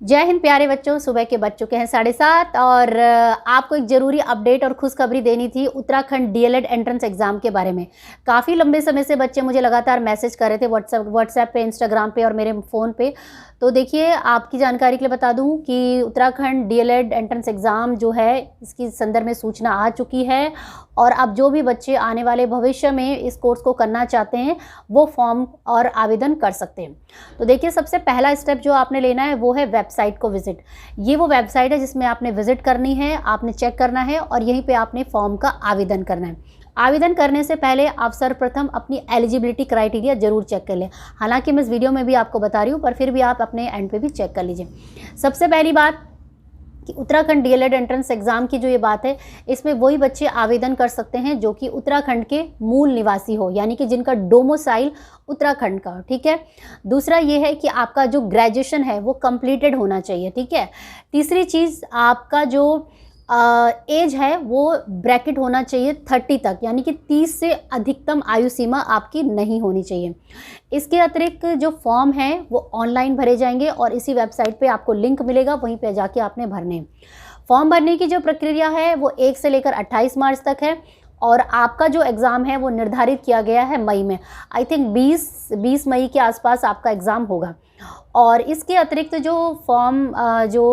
जय हिंद प्यारे बच्चों, सुबह के बज चुके हैं 7:30 और आपको एक ज़रूरी अपडेट और खुशखबरी देनी थी उत्तराखंड डीएलएड एंट्रेंस एग्ज़ाम के बारे में। काफ़ी लंबे समय से बच्चे मुझे लगातार मैसेज कर रहे थे व्हाट्सएप पे, इंस्टाग्राम पे और मेरे फ़ोन पे। तो देखिए, आपकी जानकारी के लिए बता दूं कि उत्तराखंड डीएलएड एंट्रेंस एग्ज़ाम जो है, इसकी संदर्भ में सूचना आ चुकी है और अब जो भी बच्चे आने वाले भविष्य में इस कोर्स को करना चाहते हैं वो फॉर्म और आवेदन कर सकते हैं। तो देखिए, सबसे पहला स्टेप जो आपने लेना है वो है वेबसाइट को विज़िट। ये वो वेबसाइट है जिसमें आपने विज़िट करनी है, आपने चेक करना है और यहीं पे आपने फॉर्म का आवेदन करना है। आवेदन करने से पहले आप सर्वप्रथम अपनी एलिजिबिलिटी क्राइटेरिया ज़रूर चेक कर लें। हालांकि मैं इस वीडियो में भी आपको बता रही हूँ, पर फिर भी आप अपने एंड पे भी चेक कर लीजिए। सबसे पहली बात कि उत्तराखंड डीएलएड एंट्रेंस एग्ज़ाम की जो ये बात है, इसमें वही बच्चे आवेदन कर सकते हैं जो कि उत्तराखंड के मूल निवासी हो, यानी कि जिनका डोमिसाइल उत्तराखंड का, ठीक है। दूसरा ये है कि आपका जो ग्रेजुएशन है वो कंप्लीटेड होना चाहिए, ठीक है। तीसरी चीज़, आपका जो एज है वो ब्रैकेट होना चाहिए 30 तक, यानी कि 30 से अधिकतम आयु सीमा आपकी नहीं होनी चाहिए। इसके अतिरिक्त जो फॉर्म है वो ऑनलाइन भरे जाएंगे और इसी वेबसाइट पे आपको लिंक मिलेगा, वहीं पे जाके आपने भरने। फॉर्म भरने की जो प्रक्रिया है वो 1 से लेकर 28 मार्च तक है और आपका जो एग्ज़ाम है वो निर्धारित किया गया है मई में। आई थिंक 20 मई के आसपास आपका एग्ज़ाम होगा। और इसके अतिरिक्त जो फॉर्म जो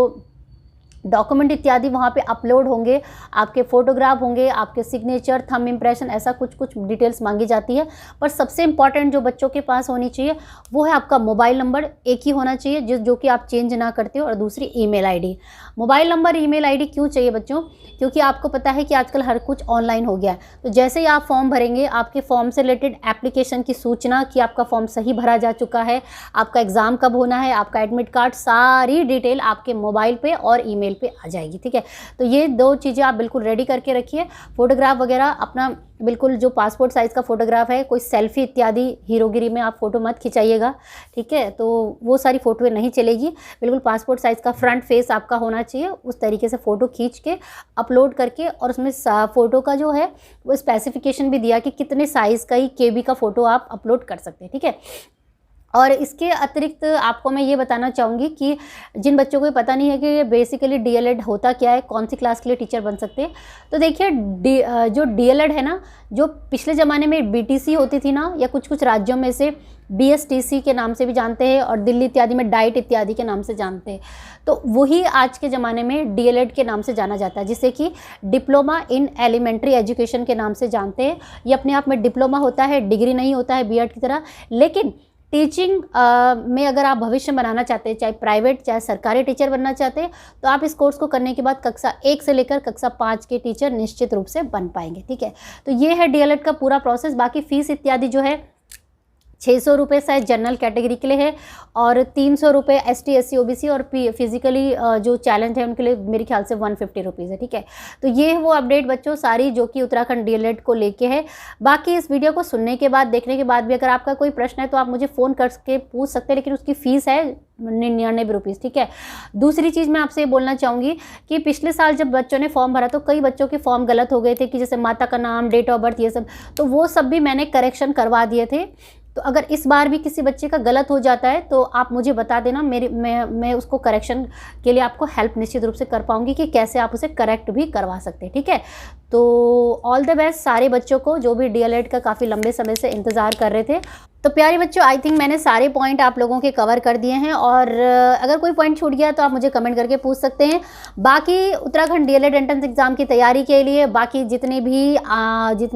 डॉक्यूमेंट इत्यादि वहाँ पे अपलोड होंगे, आपके फ़ोटोग्राफ होंगे, आपके सिग्नेचर, थंब इम्प्रेशन, ऐसा कुछ डिटेल्स मांगी जाती है। पर सबसे इम्पॉर्टेंट जो बच्चों के पास होनी चाहिए वो है आपका मोबाइल नंबर। एक ही होना चाहिए जो कि आप चेंज ना करते हो, और दूसरी email ID. Mobile number, email ID क्यों चाहिए बच्चों? क्योंकि आपको पता है कि आजकल हर कुछ ऑनलाइन हो गया है। तो जैसे ही आप फॉर्म भरेंगे, आपके फॉर्म से रिलेटेड एप्लीकेशन की सूचना कि आपका फॉर्म सही भरा जा चुका है, आपका एग्ज़ाम कब होना है, आपका एडमिट कार्ड, सारी डिटेल आपके मोबाइल पे और ईमेल पे आ जाएगी, ठीक है। तो ये 2 चीज़ें आप बिल्कुल रेडी करके रखिए। फोटोग्राफ वगैरह अपना बिल्कुल जो पासपोर्ट साइज़ का फोटोग्राफ है, कोई सेल्फी इत्यादि हीरोगिरी में आप फ़ोटो मत खिंचाइएगा, ठीक है। तो वो सारी फ़ोटोएं नहीं चलेगी। बिल्कुल पासपोर्ट साइज़ का फ्रंट फेस आपका होना चाहिए। उस तरीके से फ़ोटो खींच के अपलोड करके, और उसमें फ़ोटो का जो है वो स्पेसिफिकेशन भी दिया कि कितने साइज़ का ही केबी का फ़ोटो आप अपलोड कर सकते हैं, ठीक है। और इसके अतिरिक्त आपको मैं ये बताना चाहूँगी कि जिन बच्चों को पता नहीं है कि बेसिकली डीएलएड होता क्या है, कौन सी क्लास के लिए टीचर बन सकते हैं, तो देखिए जो डीएलएड है ना, जो पिछले ज़माने में बीटीसी होती थी ना, या कुछ राज्यों में से बीएसटीसी के नाम से भी जानते हैं और दिल्ली इत्यादि में डाइट इत्यादि के नाम से जानते हैं, तो वही आज के ज़माने में डीएलएड के नाम से जाना जाता है, जिसे कि डिप्लोमा इन एलिमेंट्री एजुकेशन के नाम से जानते हैं। ये अपने आप में डिप्लोमा होता है, डिग्री नहीं होता है बीएड की तरह। लेकिन टीचिंग में अगर आप भविष्य बनाना चाहते हैं, चाहे प्राइवेट चाहे सरकारी टीचर बनना चाहते हैं, तो आप इस कोर्स को करने के बाद कक्षा 1 से लेकर कक्षा 5 के टीचर निश्चित रूप से बन पाएंगे, ठीक है। तो ये है डीएलएड का पूरा प्रोसेस। बाकी फीस इत्यादि जो है 600 रुपये शायद जनरल कैटेगरी के लिए है और 300 रुपये ST SC OBC और फिजिकली जो चैलेंज है उनके लिए मेरे ख्याल से 150 रुपीज़ है, ठीक है। तो ये है वो अपडेट बच्चों सारी जो कि उत्तराखंड डीएलएड को लेके है। बाकी इस वीडियो को सुनने के बाद, देखने के बाद भी अगर आपका कोई प्रश्न है तो आप मुझे फ़ोन करके पूछ सकते हैं, लेकिन उसकी फ़ीस है 99 रुपीज़, ठीक है। दूसरी चीज़ मैं आपसे ये बोलना चाहूँगी कि पिछले साल जब बच्चों ने फॉर्म भरा तो कई बच्चों के फॉर्म गलत हो गए थे, कि जैसे माता का नाम, डेट ऑफ बर्थ, ये सब, तो वो सब भी मैंने करेक्शन करवा दिए थे। तो अगर इस बार भी किसी बच्चे का गलत हो जाता है तो आप मुझे बता देना, मैं उसको करेक्शन के लिए आपको हेल्प निश्चित रूप से कर पाऊंगी कि कैसे आप उसे करेक्ट भी करवा सकते हैं, ठीक है। तो ऑल द बेस्ट सारे बच्चों को जो भी डीएलएड का काफ़ी लंबे समय से इंतज़ार कर रहे थे। तो प्यारे बच्चों, आई थिंक मैंने सारे पॉइंट आप लोगों के कवर कर दिए हैं, और अगर कोई पॉइंट छूट गया तो आप मुझे कमेंट करके पूछ सकते हैं। बाकी उत्तराखंड डीएलएड एंट्रेंस एग्ज़ाम की तैयारी के लिए बाकी जितने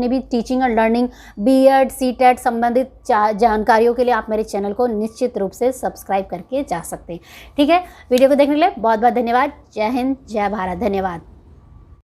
भी टीचिंग और लर्निंग, बीएड, सीटेट संबंधित जानकारियों के लिए आप मेरे चैनल को निश्चित रूप से सब्सक्राइब करके जा सकते हैं, ठीक है। वीडियो को देखने के लिए बहुत बहुत धन्यवाद। जय हिंद, जय भारत, धन्यवाद।